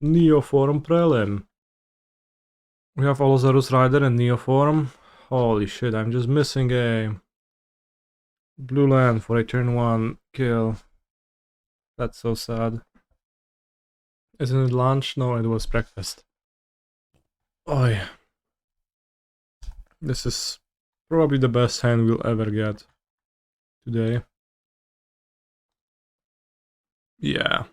Neoform Prelim. We have Allosaurus Rider and Neoform. Holy shit, I'm just missing a blue land for a turn 1 kill. That's so sad. Isn't it lunch? No, it was breakfast. Oh yeah. This is probably the best hand we'll ever get today. Yeah.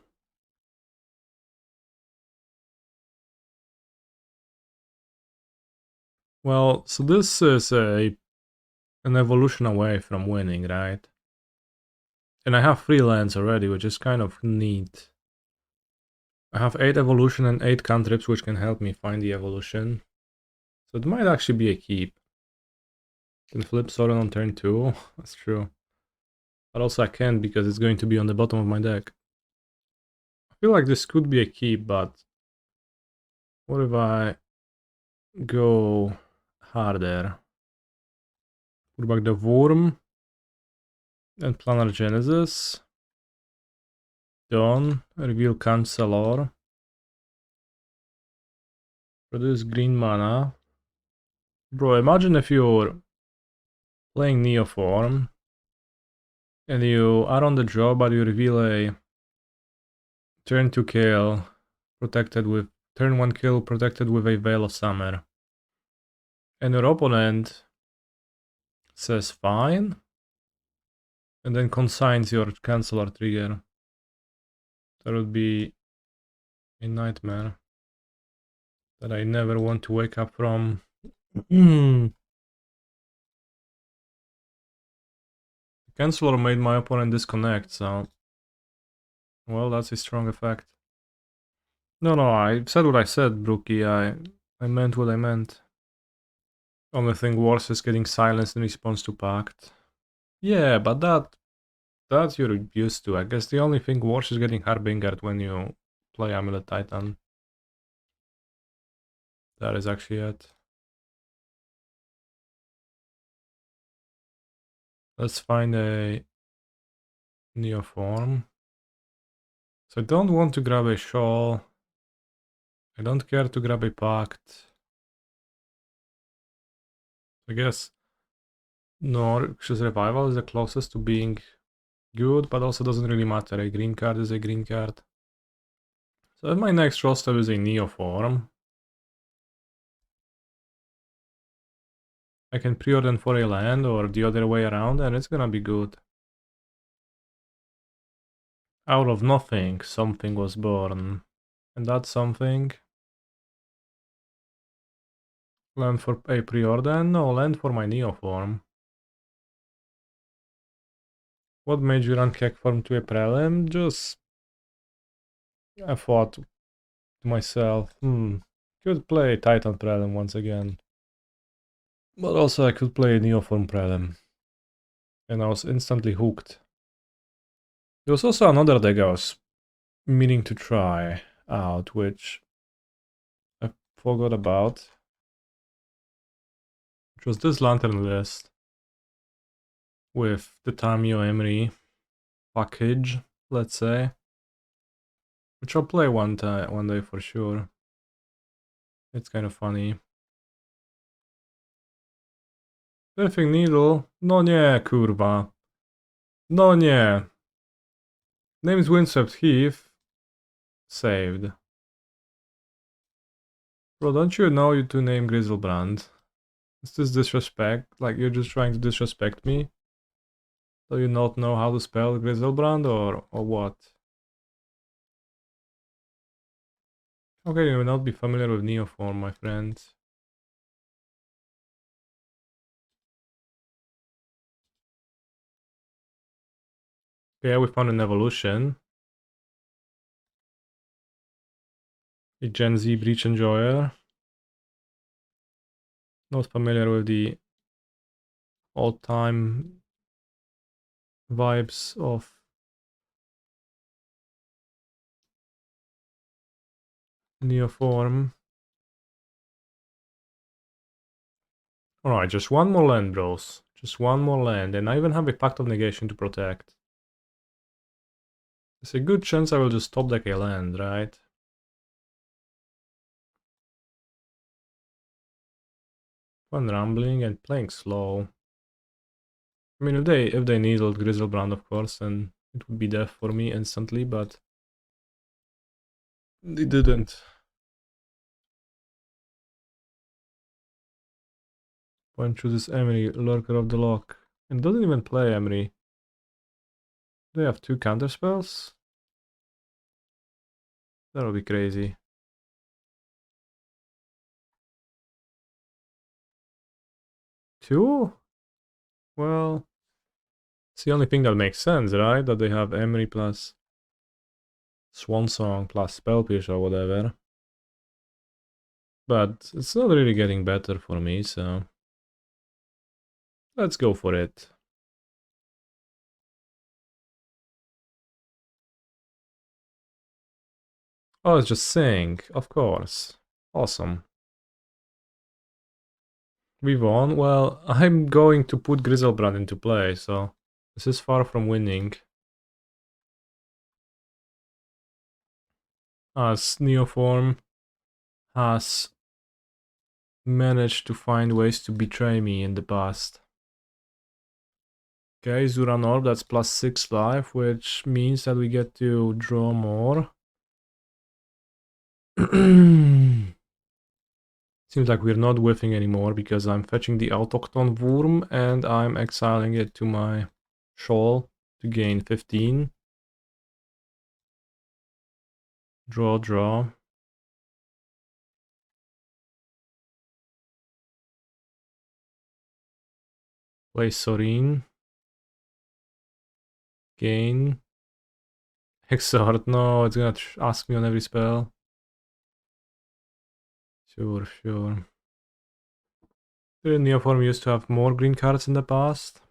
Well, so this is an evolution away from winning, right? And I have 3 lands already, which is kind of neat. I have 8 evolution and 8 cantrips, which can help me find the evolution. So it might actually be a keep. Can flip Sorin on turn 2, that's true. But also I can't because it's going to be on the bottom of my deck. I feel like this could be a keep, but what if I go harder? Put back the Wurm and Planar Genesis. Done. Reveal Chancellor. Produce green mana. Bro, imagine if you're playing Neoform and you are on the draw, but you reveal a turn 2 kill protected with turn 1 kill protected with a Veil of Summer. And your opponent says fine, and then consigns your Chancellor trigger. That would be a nightmare that I never want to wake up from. The Chancellor made my opponent disconnect, so... Well, that's a strong effect. No, I said what I said, Brookie. I meant what I meant. Only thing worse is getting silenced in response to Pact. Yeah, but that you're used to. I guess the only thing worse is getting Harbingered when you play Amulet Titan. That is actually it. Let's find a Neoform. So I don't want to grab a Shoal. I don't care to grab a Pact. I guess Noxious Revival is the closest to being good, but also doesn't really matter. A green card is a green card. So my next roster is a Neoform. I can preorder for a land or the other way around and it's gonna be good. Out of nothing, something was born. And that something... Land for a preorder? No, land for my Neoform. What made you run Kekform to a Prelim? Just... I thought to myself, could play Titan Prelim once again. But also I could play a Neoform Prelim. And I was instantly hooked. There was also another deck I was meaning to try out, which I forgot about. Which was this Lantern list. With the Tamio Emery package, let's say. Which I'll play one day for sure. It's kind of funny. Perfect Needle? No nie, kurwa. No nie. Name's Windswept Heath. Saved. Bro, don't you know you to name Griselbrand? Is this disrespect? Like you're just trying to disrespect me? Do you not know how to spell Griselbrand or what? How can you not be familiar with Neoform, my friend? Okay, we found an evolution. A Gen Z Breach Enjoyer. Not familiar with the old-time vibes of Neoform. Alright, just one more land, bros. Just one more land, and I even have a Pact of Negation to protect. There's a good chance I will just top deck a land, right? Fun rambling and playing slow. I mean, if they needled Griselbrand, of course, then it would be death for me instantly, but they didn't. One chooses Emery, Lurker of the Lock. And doesn't even play Emery. They have 2 counterspells? That'll be crazy. Two? Well, it's the only thing that makes sense, right? That they have Emery plus Swansong plus Spell Pierce or whatever. But it's not really getting better for me, so let's go for it. Oh, it's just Sing, of course. Awesome. We won? Well, I'm going to put Griselbrand into play, so this is far from winning. As Neoform has managed to find ways to betray me in the past. Okay, Zuran Orb, that's plus 6 life, which means that we get to draw more. Seems like we're not whiffing anymore because I'm fetching the Autochthon Wurm and I'm exiling it to my Shoal to gain 15. Draw, draw. Play Sorin. Gain. Exort, no, it's gonna ask me on every spell. Sure, sure. The Neoform used to have more green cards in the past.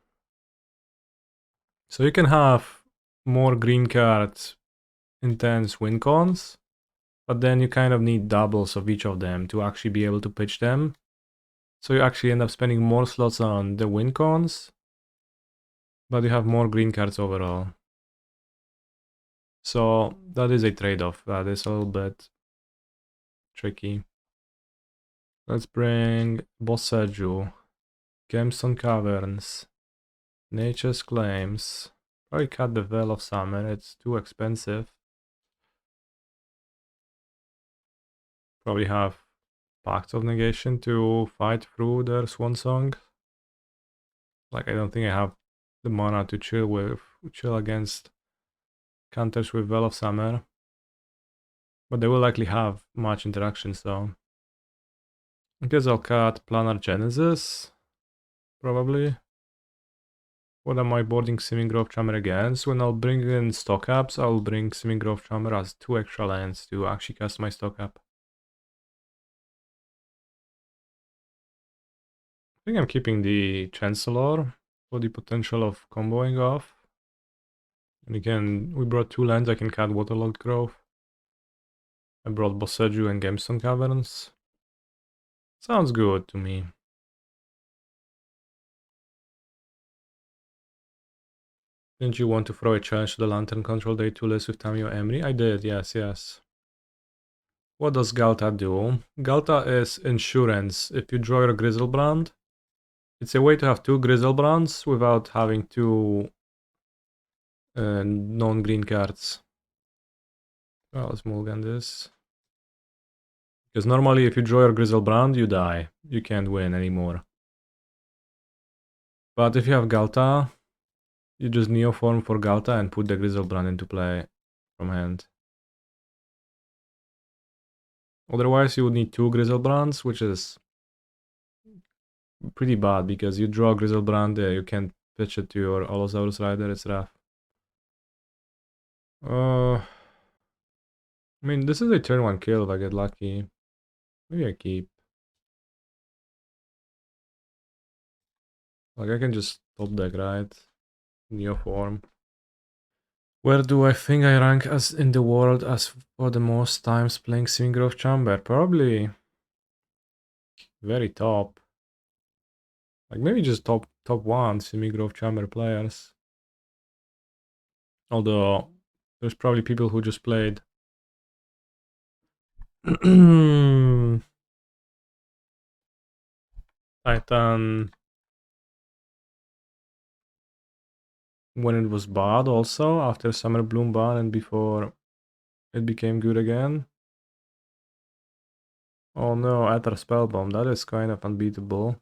So you can have more green cards intense win cons, but then you kind of need doubles of each of them to actually be able to pitch them. So you actually end up spending more slots on the win cons, but you have more green cards overall. So that is a trade-off. That is a little bit tricky. Let's bring Boseju, Gemstone Caverns, Nature's Claims. Probably cut the Veil of Summer, it's too expensive. Probably have Pact of Negation to fight through their Swansong. Like, I don't think I have the mana to chill against counters with Veil of Summer. But they will likely have much interaction, so I guess I'll cut Planar Genesis, probably. What am I boarding Seeming Grove Charmer against? When I'll bring in stock ups, I'll bring Seeming Grove Charmer as 2 extra lands to actually cast my stock up. I think I'm keeping the Chancellor for the potential of comboing off. And again, we brought 2 lands, I can cut Waterlogged Grove. I brought Boseju and Gemstone Caverns. Sounds good to me. Didn't you want to throw a challenge to the Lantern Control Day 2 list with Tamio Emery? I did, yes, yes. What does Ghalta do? Ghalta is insurance. If you draw your Griselbrand, it's a way to have 2 Griselbrands without having 2 non-green cards. Well, let's mulligan this. Because normally if you draw your Griselbrand, you die. You can't win anymore. But if you have Ghalta, you just Neoform for Ghalta and put the Griselbrand into play from hand. Otherwise you would need 2 Griselbrands, which is pretty bad because you draw Griselbrand, you can't pitch it to your Allosaurus Rider, it's rough. I mean, this is a turn 1 kill if I get lucky. Maybe I keep. Like, I can just top deck, right? Neoform. Where do I think I rank as in the world as for the most times playing Seeming Grove Chamber? Probably very top. Like maybe just top 1 Seeming Grove Chamber players. Although there's probably people who just played Titan when it was bad also, after Summer Bloom ban and before it became good again. Oh no, Aether Spellbomb, that is kind of unbeatable.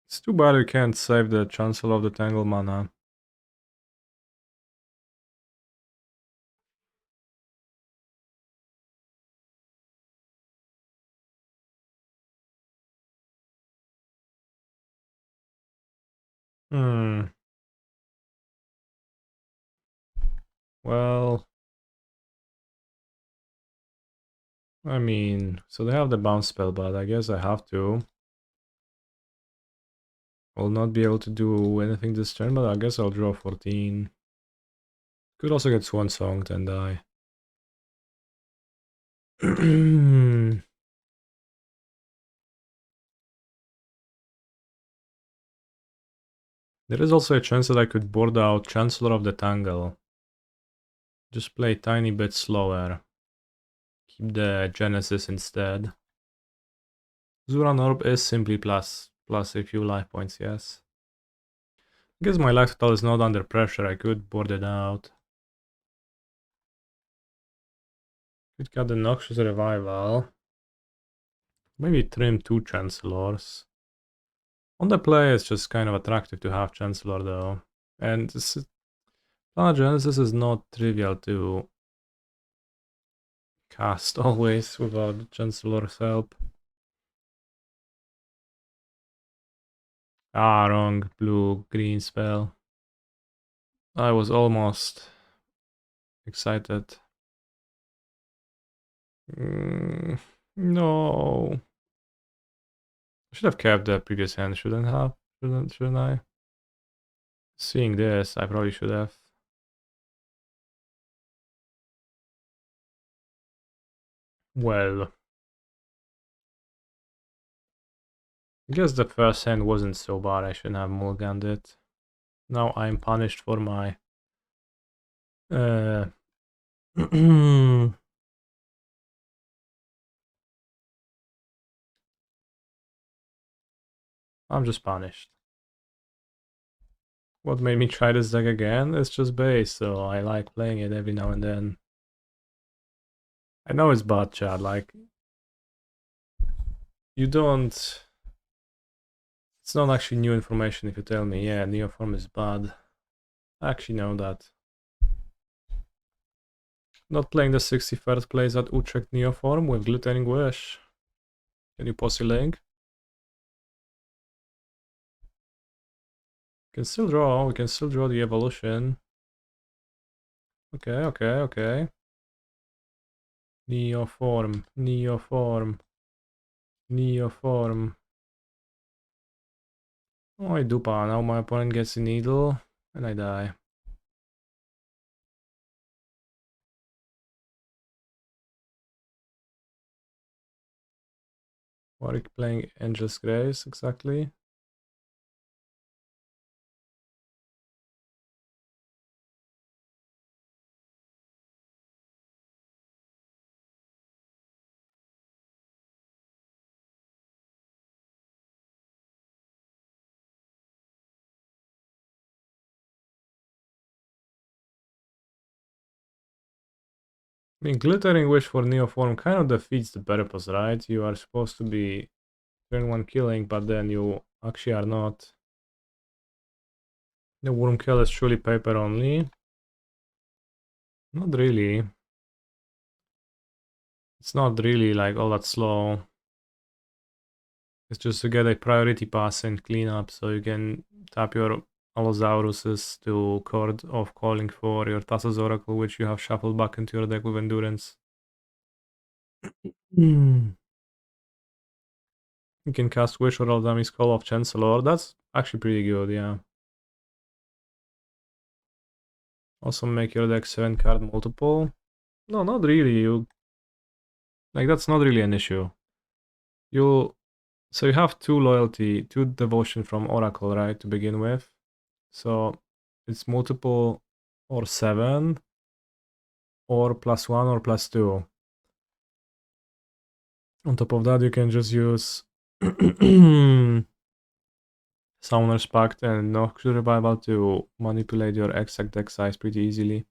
It's too bad we can't save the Chancellor of the Tangle mana. Well, I mean, so they have the bounce spell, but I guess I have to. I'll not be able to do anything this turn, but I guess I'll draw 14. Could also get Swan Songed and die. There is also a chance that I could board out Chancellor of the Tangle. Just play a tiny bit slower. Keep the Genesis instead. Zuran Orb is simply plus a few life points, yes. I guess my life total is not under pressure, I could board it out. Could get the Noxious Revival. Maybe trim 2 Chancellors. On the play, it's just kind of attractive to have Chancellor though. And Planar Genesis is not trivial to cast always without Chancellor's help. Ah, wrong. Blue, green spell. I was almost excited. No. I should have kept the previous hand, shouldn't I? Seeing this, I probably should have. Well. I guess the first hand wasn't so bad, I shouldn't have mulliganed it. Now I'm punished for my... I'm just punished. What made me try this deck again? It's just base, so I like playing it every now and then. I know it's bad, Chad, like... You don't... It's not actually new information if you tell me, yeah, Neoform is bad. I actually know that. Not playing the 61st place at Utrecht Neoform with Glittering Wish. Can you posse link? We can still draw the evolution. Okay. Neoform. Oh, I dupa. Now my opponent gets a needle and I die. Warwick playing Angel's Grace, exactly. I mean, Glittering Wish for Neoform kind of defeats the purpose, right? You are supposed to be turn 1 killing, but then you actually are not. The Worm Kill is truly paper only. Not really. It's not really like all that slow. It's just to get a priority pass and clean up, so you can tap your Allosauruses to Chord of Calling for your Thassa's Oracle, which you have shuffled back into your deck with Endurance. You can cast Wish or Aldami's Call of Chancellor. That's actually pretty good, yeah. Also make your deck 7 card multiple. No, not really. Like, that's not really an issue. So you have 2 loyalty, 2 devotion from Oracle, right, to begin with. So it's multiple or 7 or +1 or +2. On top of that, you can just use Summoner's Pact and Noxious Revival to manipulate your exact deck size pretty easily.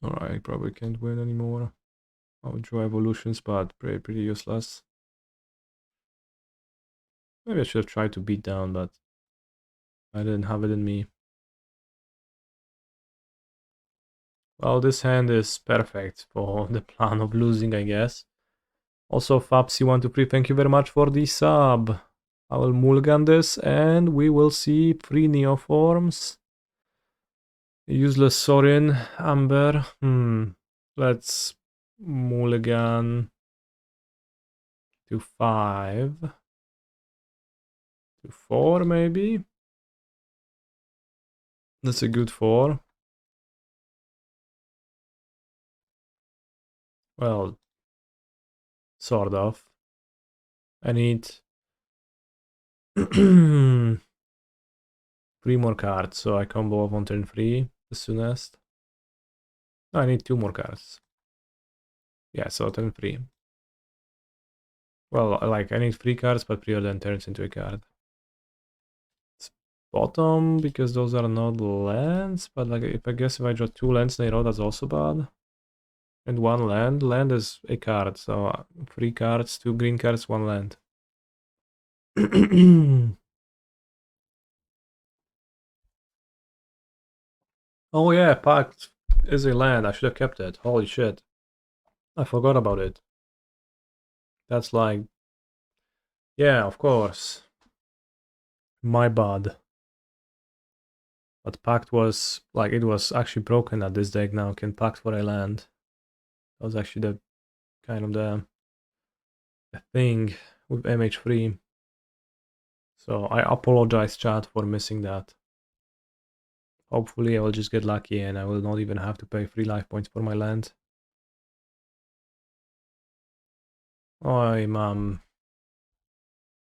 Alright, probably can't win anymore. I'll draw evolutions, but pretty useless. Maybe I should have tried to beat down, but I didn't have it in me. Well, this hand is perfect for the plan of losing, I guess. Also, Fabsy123, thank you very much for the sub. I will mulligan this, and we will see 3 Neoforms. Useless Sorin, Amber. Let's mulligan to 5. To 4, maybe? That's a good 4. Well, sort of. I need 3 more cards, so I combo off on turn 3 the soonest. I need 2 more cards. Yeah, so turn 3. Well, like, I need 3 cards, but Preordain turns into a card. It's bottom, because those are not lands, but like, if I draw 2 lands in a row, that's also bad. And 1 land. Land is a card, so 3 cards, 2 green cards, 1 land. Oh yeah, Pact is a land. I should have kept it. Holy shit. I forgot about it. That's like... Yeah, of course. My bad. But Pact was... Like, it was actually broken at this deck now. Can Pact for a land. That was actually the... Kind of the thing with MH3. So I apologize, chat, for missing that. Hopefully I will just get lucky and I will not even have to pay 3 life points for my land. I'm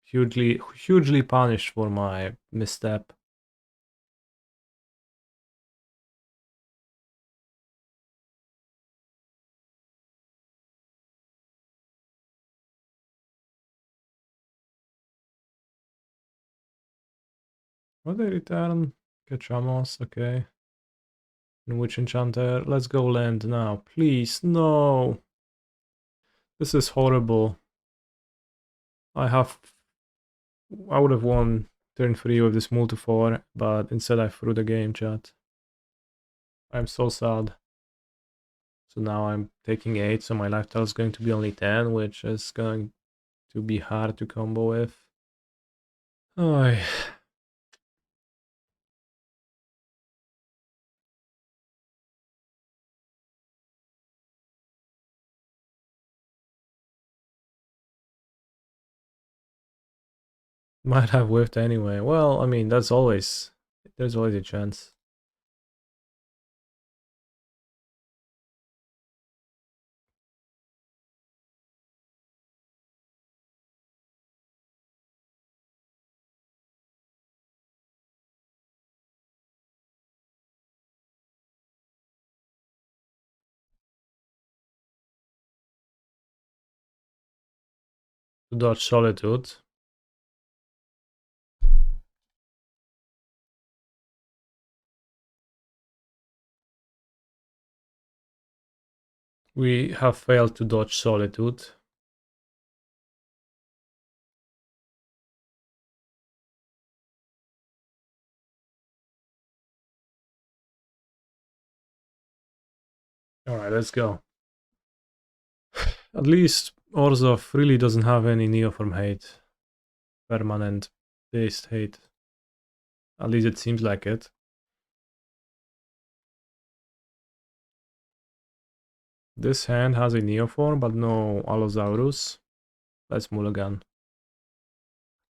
hugely punished for my misstep. Will they return? Cachamos, okay. And Witch Enchanter. Let's go land now. Please, no. This is horrible. I would have won turn 3 with this multi-4, but instead I threw the game, chat. I'm so sad. So now I'm taking 8, so my lifestyle is going to be only 10, which is going to be hard to combo with. Oh. Might have whiffed anyway. Well, I mean, there's always a chance. To dodge Solitude. We have failed to dodge Solitude. Alright, let's go. At least Orzhov really doesn't have any Neoform hate. Permanent based hate. At least it seems like it. This hand has a Neoform, but no Allosaurus. Let's mulligan.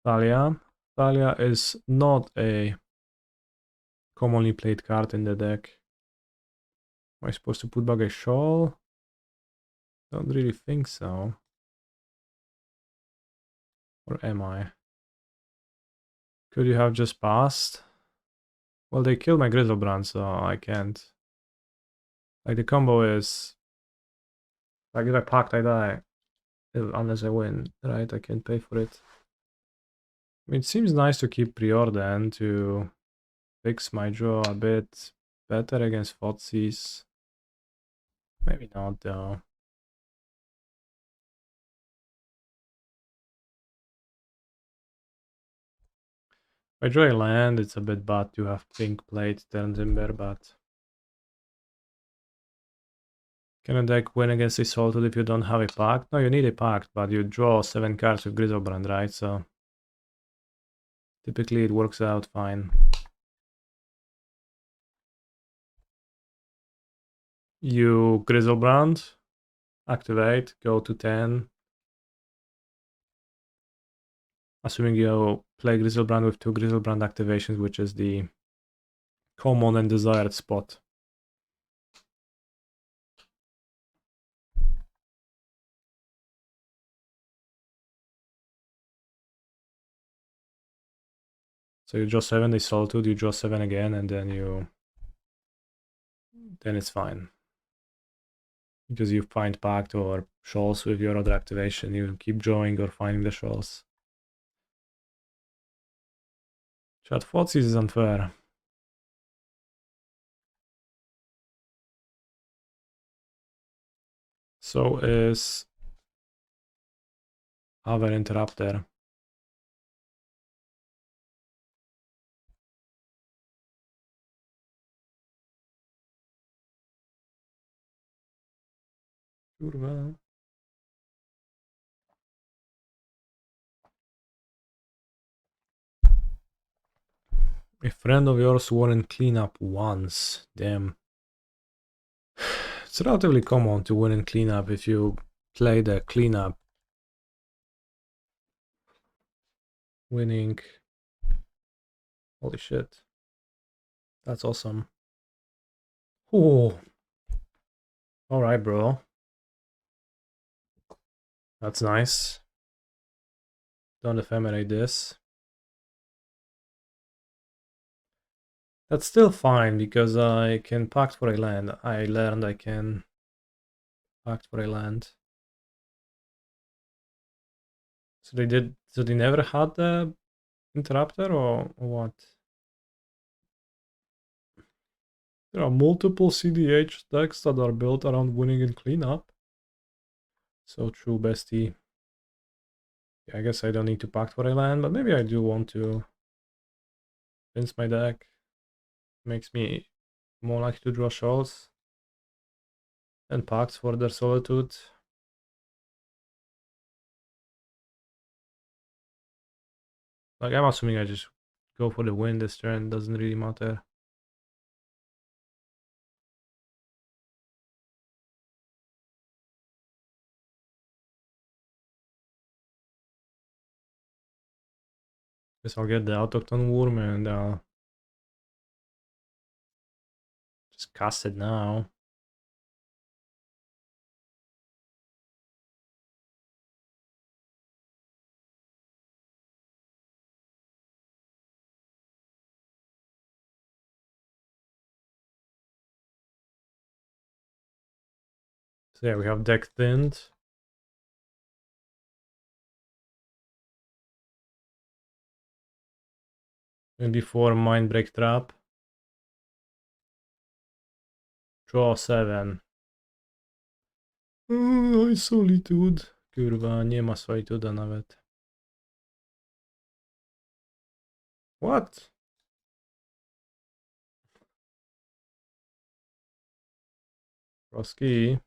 Thalia. Thalia is not a commonly played card in the deck. Am I supposed to put back a Shoal? Don't really think so. Or am I? Could you have just passed? Well, they killed my Griselbrand, so I can't. Like the combo is, like if I pact, I die. Unless I win, right? I can't pay for it. I mean, it seems nice to keep Preordain to fix my draw a bit better against Thoughtseize. Maybe not though. If I draw a land, it's a bit bad to have pink plate Turntimber, but can a deck win against a Salted if you don't have a pact? No, you need a pact, but you draw 7 cards with Griselbrand, right? So typically it works out fine. You Griselbrand, activate, go to 10. Assuming you play Griselbrand with 2 Griselbrand activations, which is the common and desired spot. So you draw 7, they Solitude, you draw 7 again, and then it's fine. Because you find Pact or Shoals with your other activation, you keep drawing or finding the Shoals. Chat Thoughtseize is unfair. So is Aver Interrupter. Kurwa. A friend of yours wouldn't clean up once. Damn. It's relatively common to win in cleanup if you play the cleanup. Winning. Holy shit. That's awesome. Oh. Alright, bro. That's nice. Don't ephemerate this. That's still fine because I can pact for a land. I learned I can pact for a land. So they never had the interrupter or what? There are multiple CDH decks that are built around winning in cleanup. So true, bestie. Yeah, I guess I don't need to pact for a land, but maybe I do want to rinse my deck. Makes me more likely to draw shoals. And pacts for their solitude. Like, I'm assuming I just go for the win this turn, doesn't really matter. Guess I'll get the Autochthon Wurm and just cast it now. So yeah, we have deck thinned. And before Mindbreak Trap. Draw 7. Oj, solitude. Kurwa, nie ma solituda nawet. What? Roski.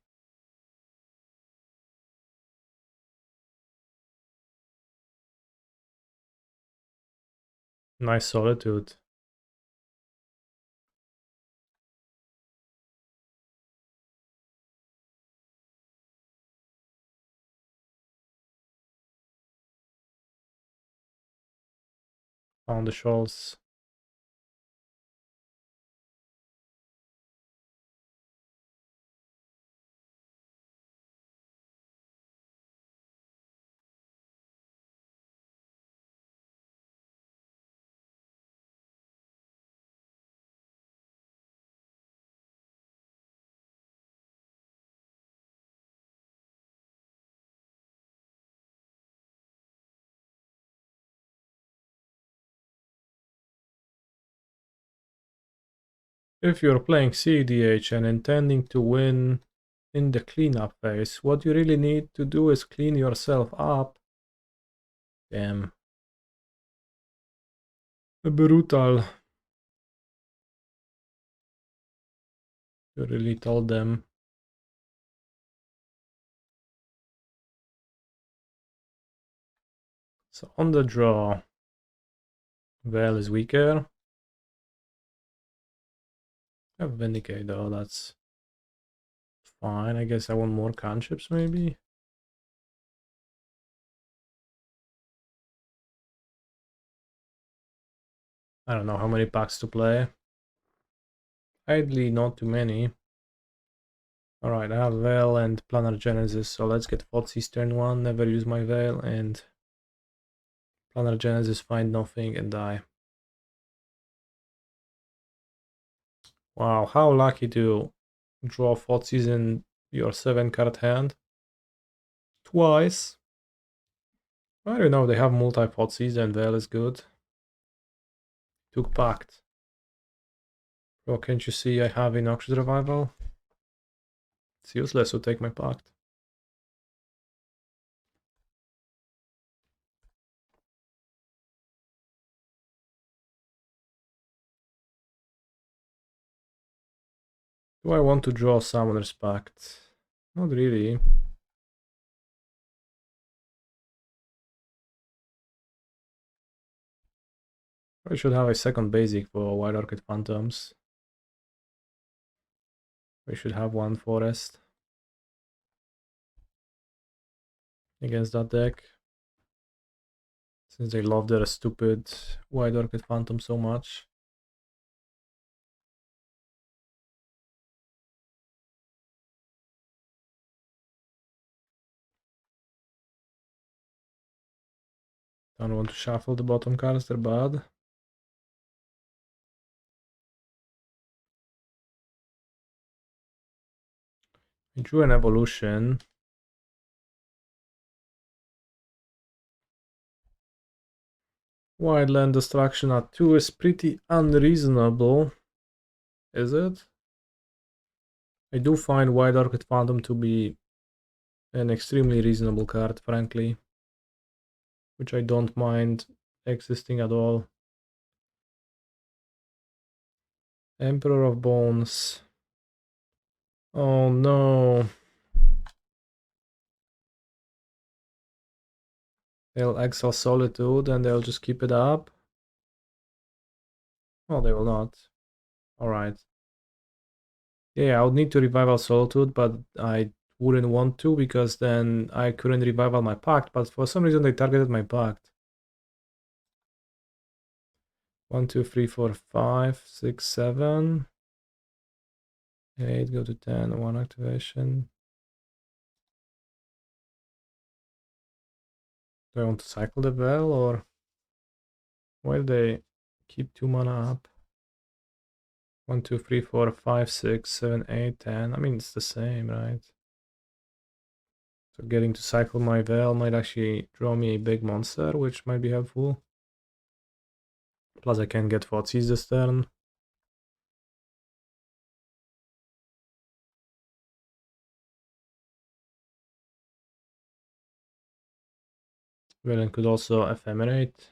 Nice solitude. Found the shoals. If you're playing CDH and intending to win in the cleanup phase, what you really need to do is clean yourself up. Damn. Brutal. You really told them. So on the draw, Veil is weaker. I have Vindicate though, that's fine. I guess I want more cantrips maybe. I don't know how many packs to play. Ideally not too many. Alright, I have Veil and Planar Genesis, so let's get Fotsy's turn 1, never use my Veil, and Planar Genesis, find nothing and die. Wow, how lucky to draw Fotsy's in your 7-card hand. Twice. I don't know, they have multi-Fotsy's and Veil is good. Took Pact. Bro, can't you see I have a Noxious Revival? It's useless to take my Pact. Do I want to draw Summoner's Pact? Not really. I should have a second basic for White Orchid Phantoms. We should have one forest against that deck. Since they love their stupid White Orchid Phantom so much. Don't want to shuffle the bottom cards, they're bad. I drew an evolution. Wildland Destruction at 2 is pretty unreasonable. Is it? I do find White Orchid Phantom to be an extremely reasonable card, frankly. Which I don't mind existing at all. Emperor of Bones. Oh no. They'll exile Solitude and they'll just keep it up. Oh, they will not. Alright. Yeah, I would need to revival Solitude, but I wouldn't want to because then I couldn't revival my Pact, but for some reason they targeted my Pact. 1, 2, 3, 4, 5, 6, 7. 8, go to 10, 1 activation. Do I want to cycle the Bell or why do they keep 2 mana up? 1, 2, 3, 4, 5, 6, 7, 8, 10. I mean, it's the same, right? So getting to cycle my Veil might actually draw me a big monster, which might be helpful. Plus I can get Fotsy's this turn. Villain could also ephemerate.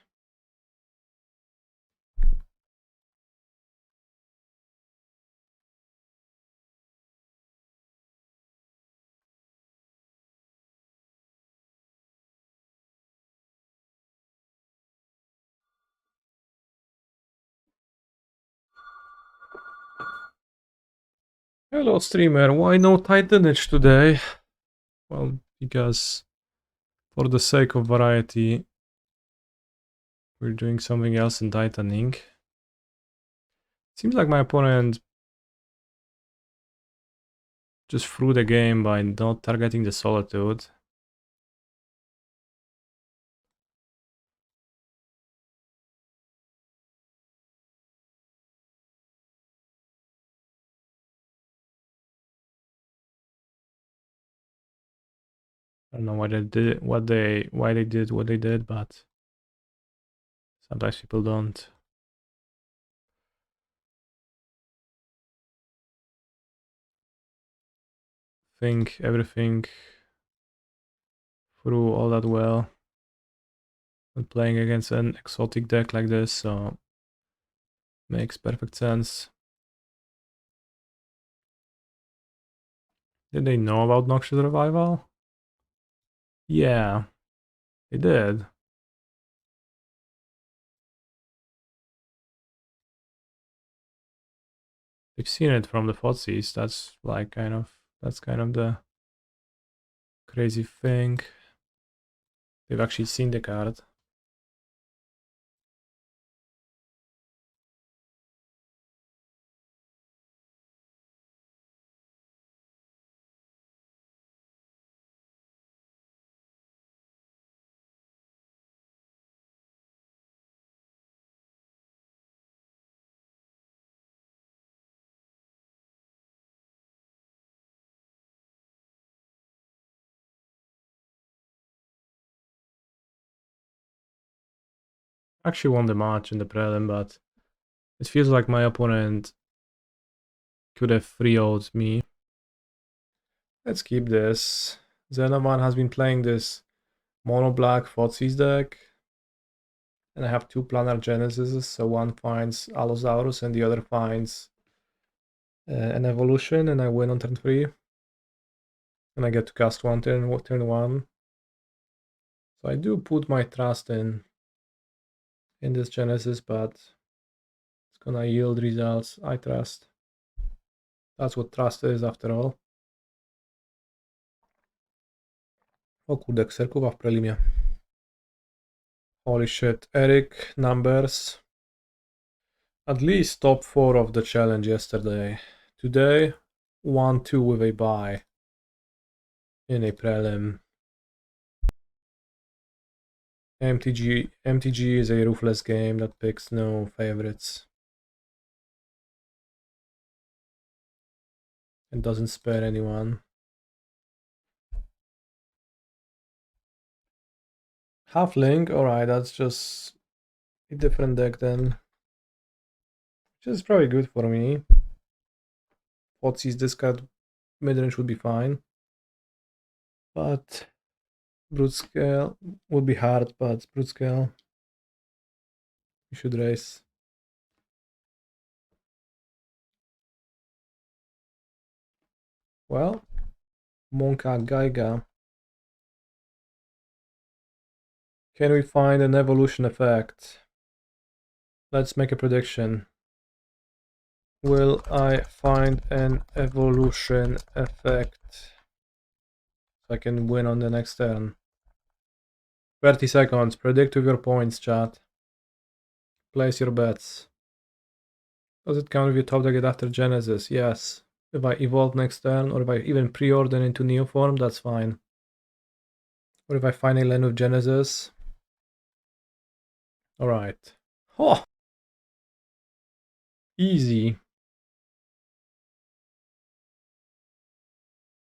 Hello streamer, why no Titanage today? Well, because for the sake of variety, we're doing something else in Titaning. Seems like my opponent just threw the game by not targeting the Solitude. I don't know why they did what they did, but sometimes people don't. think everything through all that well. I'm playing against an exotic deck like this, so makes perfect sense. Did they know about Noxious Revival? Yeah, they did. They've seen it from the FOTSs. That's like kind of the crazy thing. They've actually seen the card. Actually won the match in the prelim, but it feels like my opponent could have 3-0'd me. Let's keep this. Xenoman has been playing this mono black FOTSs deck. And I have two Planar Genesises, so one finds Allosaurus and the other finds an evolution, and I win on turn 3. And I get to cast one turn 1. So I do put my trust in this Genesis, but it's gonna yield results, I trust. That's what trust is after all. O kurde, Kserkuwa w prelimie. Holy shit, Eric, numbers. At least top 4 of the challenge yesterday. Today, 1-2 with a bye. In a prelim. MTG is a ruthless game that picks no favorites. It doesn't spare anyone. Halfling, alright, that's just a different deck then. Which is probably good for me. FOTS's discard midrange would be fine. But Brute Scale would be hard, but Brute Scale you should raise. Well, Monka Gaiga. Can we find an evolution effect? Let's make a prediction. Will I find an evolution effect? So I can win on the next turn. 30 seconds. Predict with your points, chat. Place your bets. Does it count if you top deck it after Genesis? Yes. If I evolve next turn, or if I even pre-order into Neoform, that's fine. Or if I finally land with Genesis. Alright. Oh! Easy.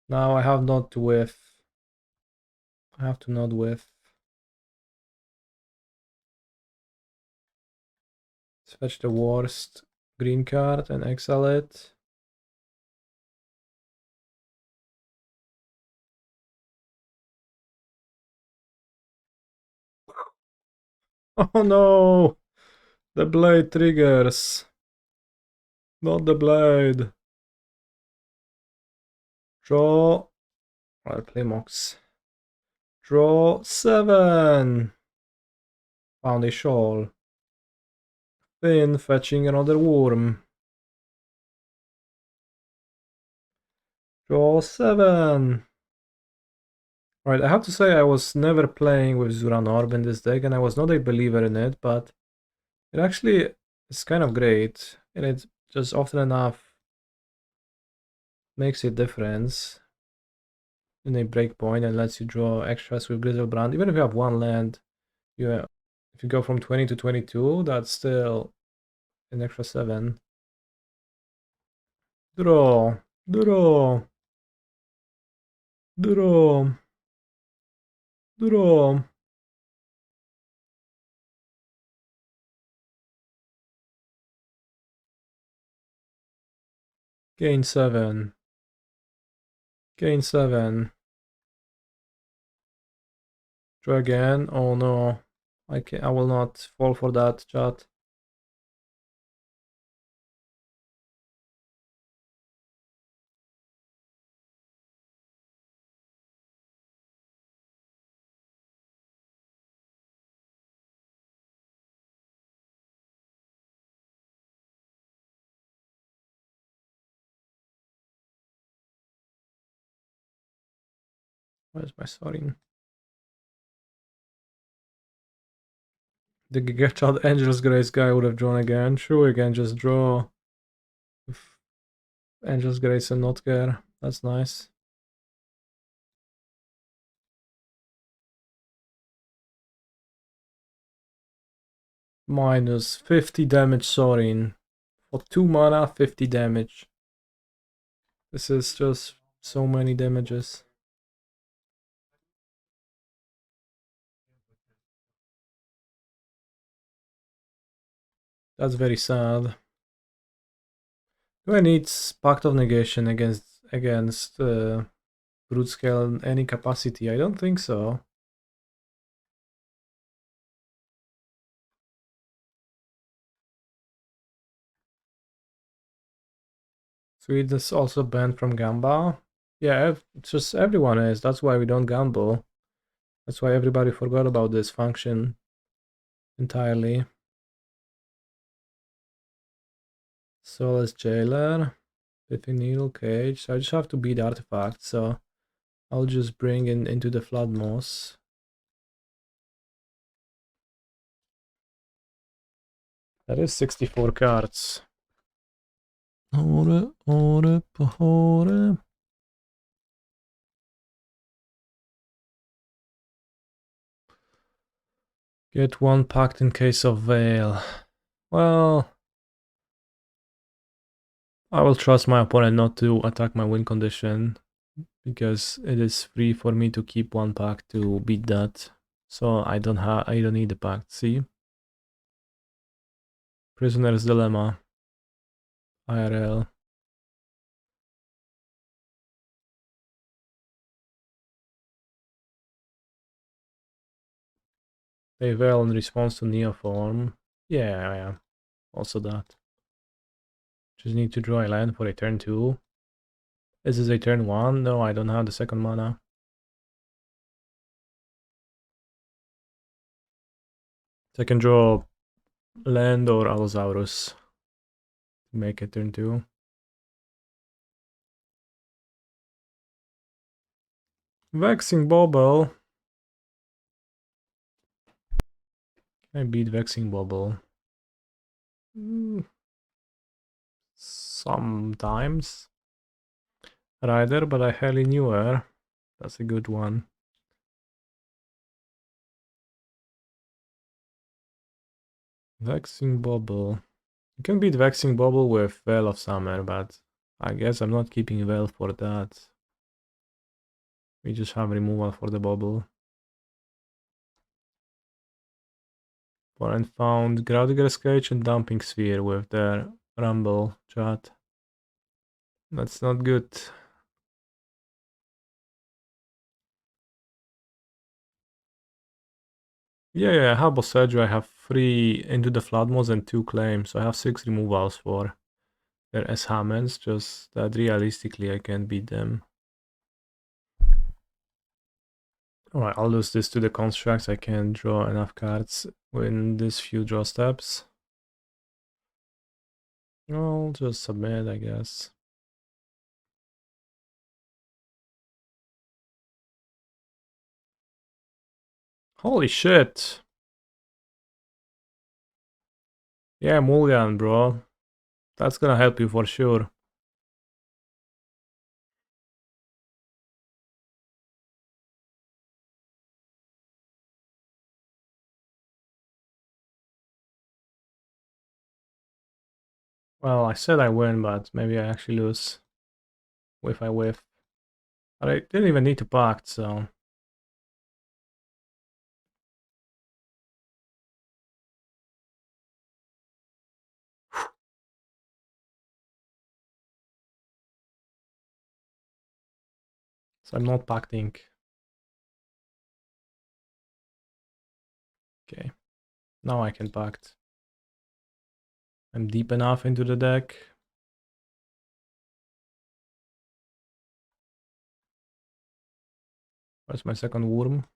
Now I have not to whiff. I have to not whiff. Let's fetch the worst green card and exile it. Oh no! The blade triggers. Not the blade. Draw. I'll play Mox. Draw 7. Found a shoal. Then fetching another worm. Draw 7. Right, I have to say I was never playing with Zuran Orb in this deck, and I was not a believer in it, but it actually is kind of great, and it just often enough makes a difference in a breakpoint and lets you draw extras with Griselbrand. Even if you have one land, if you go from 20 to 22, that's still an extra 7. Draw, draw, draw, draw. Gain 7. Gain 7. Draw again. Oh no. I will not fall for that, chat. Where's my Sorin? The Gigachad Angel's Grace guy would have drawn again. Sure, we can just draw with Angel's Grace and not care. That's nice. Minus 50 damage Sorin. For 2 mana, 50 damage. This is just so many damages. That's very sad. Do I need Pact of Negation against Brute Scale in any capacity? I don't think so. Swede is also banned from Gamba. Yeah, it's just everyone is. That's why we don't gamble. That's why everybody forgot about this function entirely. Soulless Jailer, Pithing Needle Cage. So I just have to beat artifact. So I'll just bring in Into the Flood Maw. That is 64 cards. Ore. Get 1 pact in case of Veil. Well, I will trust my opponent not to attack my win condition, because it is free for me to keep 1 pact to beat that. So I don't need the pact. See? Prisoner's Dilemma. IRL. They Veil in response to Neoform. Yeah. Also that. Just need to draw a land for a turn 2. Is this a turn 1? No, I don't have the second mana. So I can draw land or Allosaurus to make it turn 2. Vexing Bobble. Can I beat Vexing Bobble? Sometimes. Rider, but I hardly knew her. That's a good one. Vexing Bobble. You can beat Vexing Bobble with Veil of Summer, but I guess I'm not keeping Veil for that. We just have removal for the bubble. Foreign found Graudger's Cage and Dumping Sphere with their Rumble chat. That's not good. Yeah, I have Bossage. I have 3 Into the Flood Maws and 2 claims. So I have 6 removals for their S-Hammonds, just that realistically I can't beat them. Alright, I'll lose this to the constructs. I can draw enough cards in these few draw steps. I'll just submit, I guess. Holy shit! Yeah, Mulligan, bro. That's gonna help you for sure. Well, I said I win, but maybe I actually lose. If I whiff. But I didn't even need to pact, so... So I'm not pacting. Okay. Now I can pact. I'm deep enough into the deck. Where's my second worm?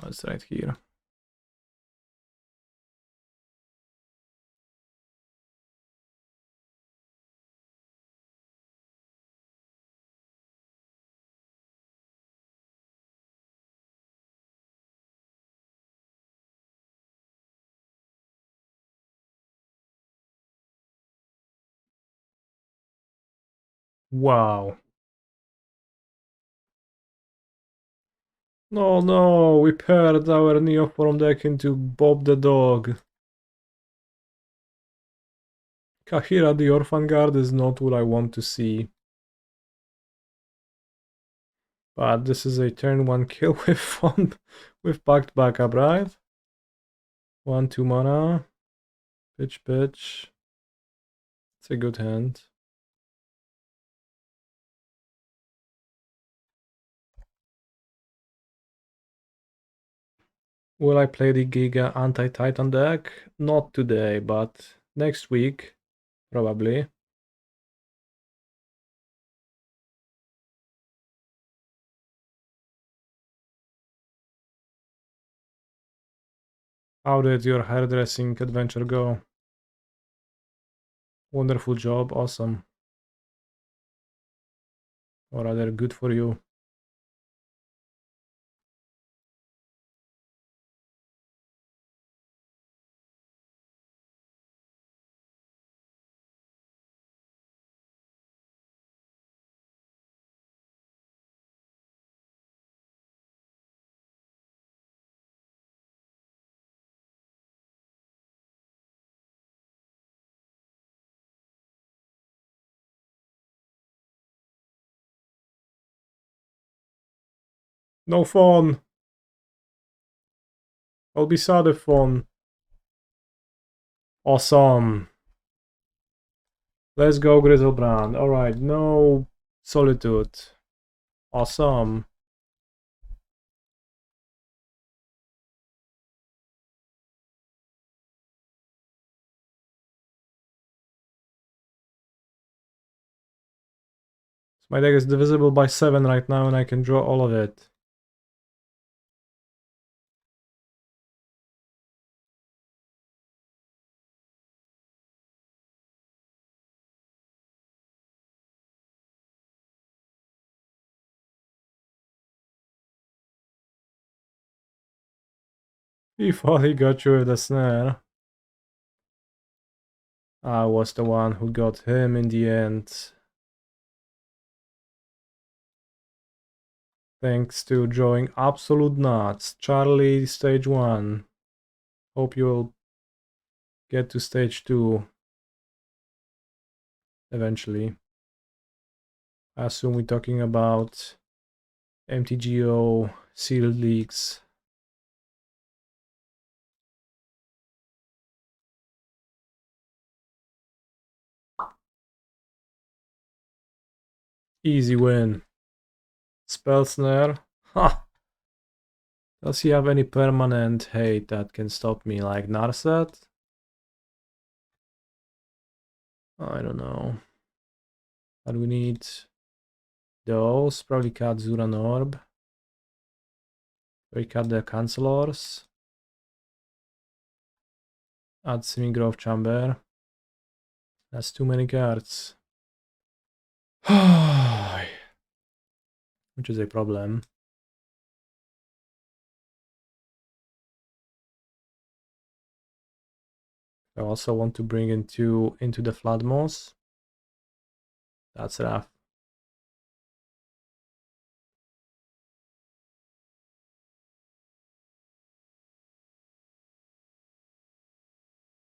Oh, it's right here. Wow. No, no, we paired our Neoform deck into Bob the Dog. Kahira the Orphan Guard is not what I want to see. But this is a turn 1 kill with Pact backup, right? 1-2 mana. Pitch, pitch. It's a good hand. Will I play the Giga Anti-Titan deck? Not today, but next week, probably. How did your hairdressing adventure go? Wonderful job, awesome. Or rather, good for you. No phone! I'll be sad if phone. Awesome. Let's go, Griselbrand. Alright, no Solitude. Awesome. So my deck is divisible by 7 right now and I can draw all of it. He thought he got you with the snare. I was the one who got him in the end. Thanks to drawing absolute nuts. Charlie, stage 1. Hope you'll get to stage 2 eventually. I assume we're talking about MTGO sealed leaks. Easy win. Spell snare. Ha! Does he have any permanent hate that can stop me, like Narset? I don't know. But we need those. Probably cut Zuran Orb. We cut the Chancellors. Add Semi-Grove Chamber. That's too many cards. Which is a problem. I also want to bring into the Flood Maw. That's rough.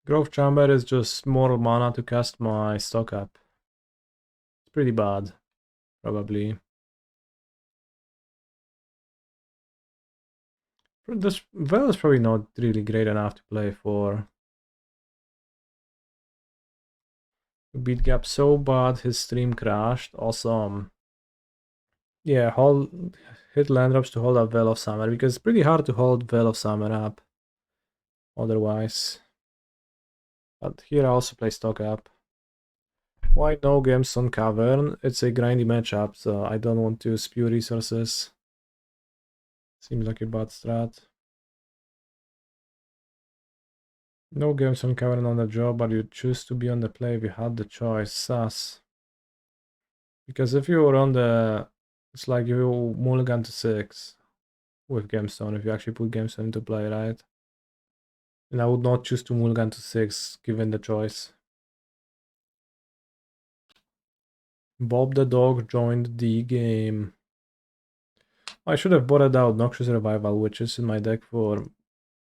Grove Chamber is just more mana to cast my stock up. It's pretty bad, probably. This Vel is probably not really great enough to play for. Beat Gap so bad his stream crashed. Awesome. Yeah, hit land drops to hold up Veil of Summer, because it's pretty hard to hold Veil of Summer up otherwise. But here I also play stock up. Why no Gemstone Cavern? It's a grindy matchup, so I don't want to spew resources. Seems like a bad strat. No Gemstone Cavern on the draw, but you choose to be on the play if you had the choice. Sus. Because if you were on the... It's like you mulligan to 6 with Gemstone, if you actually put Gemstone into play, right? And I would not choose to mulligan to 6, given the choice. Bob the dog joined the game. I should have bought out Noxious Revival, which is in my deck for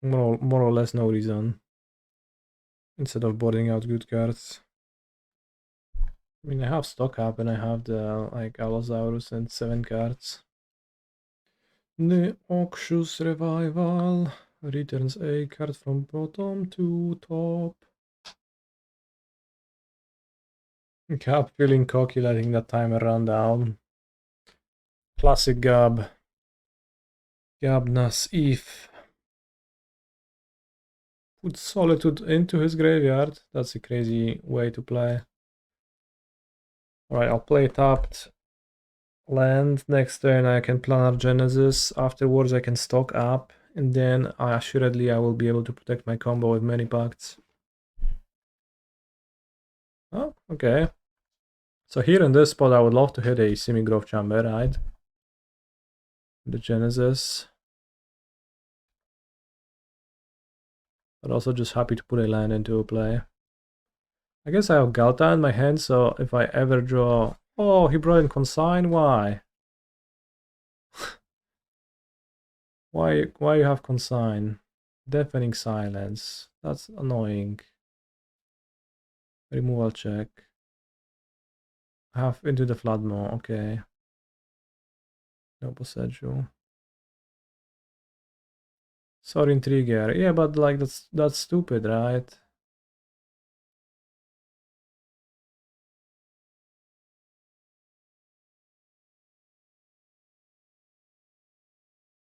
more or less no reason. Instead of boarding out good cards. I mean, I have stock up and I have the like Allosaurus and 7 cards. Noxious Revival returns a card from bottom to top. Gab feeling cocky, letting that timer run down. Classic Gab. Gabnas if. Put Solitude into his graveyard. That's a crazy way to play. Alright, I'll play tapped land. Next turn I can Planar Genesis. Afterwards I can stock up. And then assuredly I will be able to protect my combo with many pacts. Oh, okay. So here in this spot I would love to hit a semi-growth chamber, right? The Genesis. But also just happy to put a land into a play. I guess I have Ghalta in my hand, so if I ever draw... Oh, he brought in Consign? Why? Why you have Consign? Deafening Silence. That's annoying. Removal check. I have Into the Flood Maw, okay. No Possession. Sorin Trigger. Yeah, but like that's stupid, right?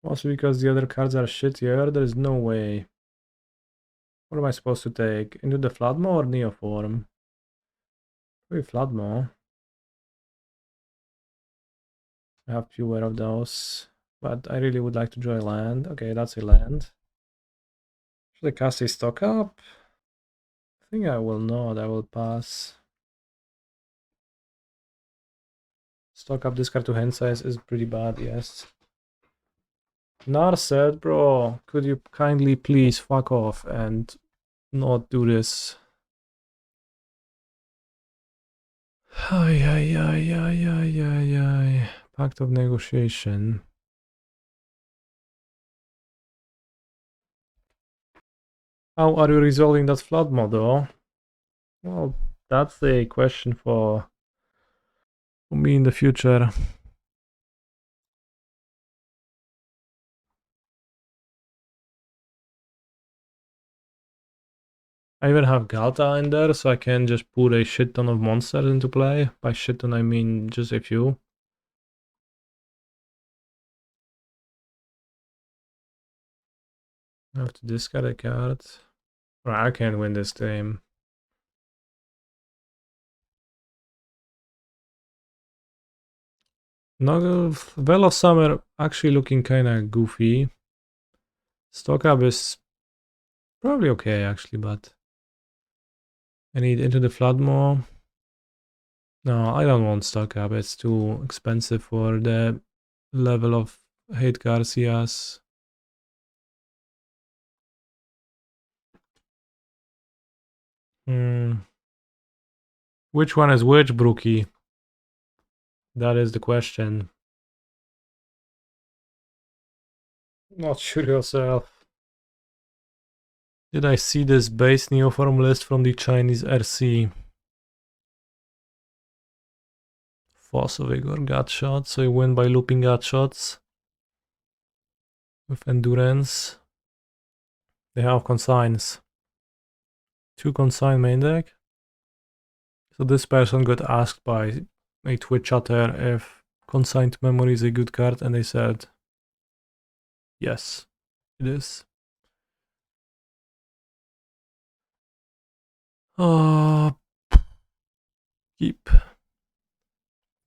Also because the other cards are shittier, there is no way. What am I supposed to take? Into the Flood Maw or Neoform? Maybe Flood Maw. I have fewer of those. But I really would like to draw a land. Okay, that's a land. Should I cast a stock up? I think I will not. I will pass. Stock up this card to hand size is pretty bad, yes. Narset, bro, could you kindly please fuck off and not do this? Ay, ay, ay, ay, ay, ay, ay. Pact of Negotiation. How are you resolving that flood model? Well, that's a question for me in the future. I even have Ghalta in there, so I can just put a shit ton of monsters into play. By shit ton, I mean just a few. I have to discard a card. Right, I can't win this game. No, Veil of Summer actually looking kinda goofy. Stock up is probably okay actually, but I need Into the Flood Maw. No, I don't want stock up, it's too expensive for the level of hate Garcias. Which one is which, Brookie? That is the question. Not sure yourself. Did I see this base Neoform list from the Chinese RC? Force of Vigor, gut shots, so you win by looping gut shots. With endurance. They have consigns. 2 consign main deck. So this person got asked by a Twitch chatter if Consigned Memory is a good card, and they said, yes, it is. Keep.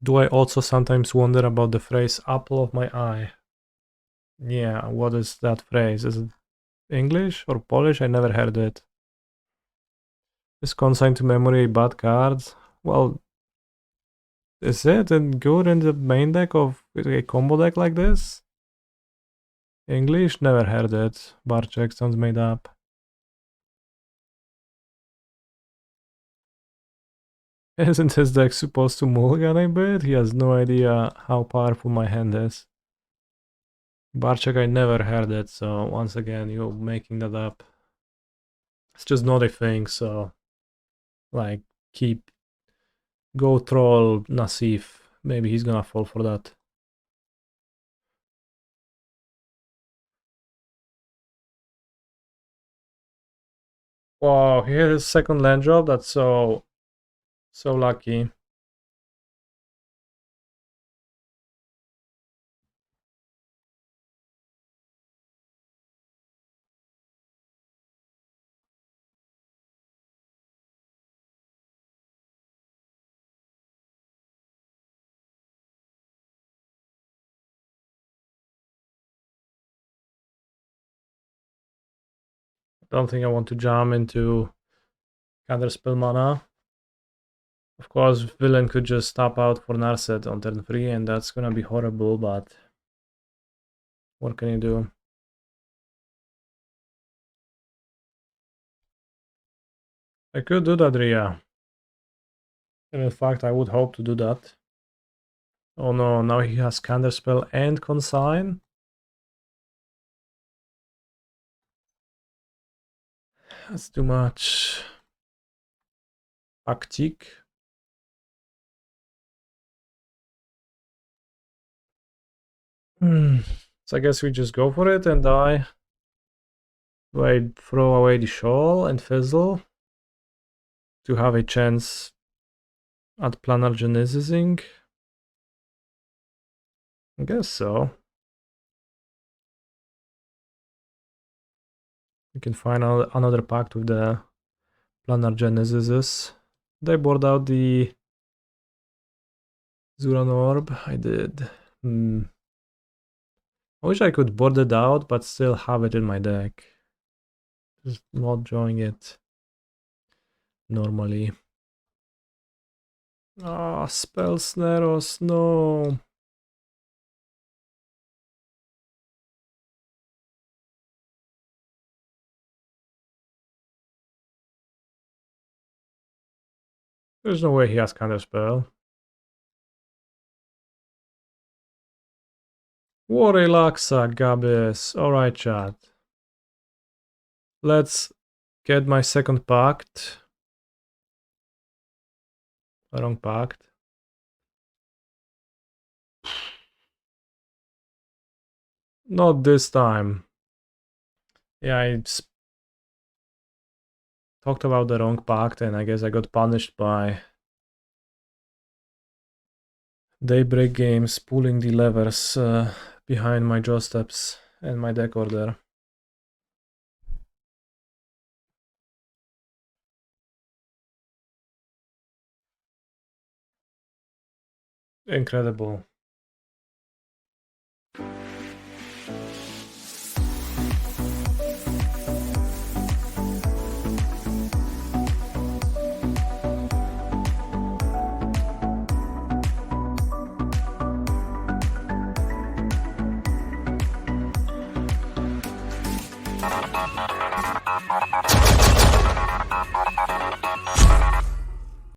Do I also sometimes wonder about the phrase apple of my eye? Yeah, what is that phrase? Is it English or Polish? I never heard it. Is Consigned to Memory a bad card? Well, is it good in the main deck of a combo deck like this? English? Never heard it. Barczek sounds made up. Isn't his deck supposed to mulligan a bit? He has no idea how powerful my hand is. Barczek, I never heard it, so once again, you're making that up. It's just not a thing, so like keep go troll Nassif. Maybe he's gonna fall for that. Wow, he hit his second land drop. That's so lucky. Don't think I want to jam into counterspell mana. Of course, villain could just tap out for Narset on turn 3, and that's gonna be horrible, but what can you do? I could do that, Ria. And in fact, I would hope to do that. Oh no, now he has counterspell and consign. That's too much. Tactic. So I guess we just go for it and die. Do I throw away the shoal and fizzle to have a chance at Planar Genesising? I guess so. We can find another pact with the Planar Genesises. Did I board out the Zuran Orb? I did. I wish I could board it out, but still have it in my deck. Just not drawing it normally. Ah, Spell Snaros, no. There's no way he has counterspell. War Relaxa, Gabis. Alright, chat. Let's get my second pact. Wrong pact. Not this time. Yeah, I talked about the wrong pact and I guess I got punished by Daybreak Games pulling the levers behind my draw steps and my deck order. Incredible.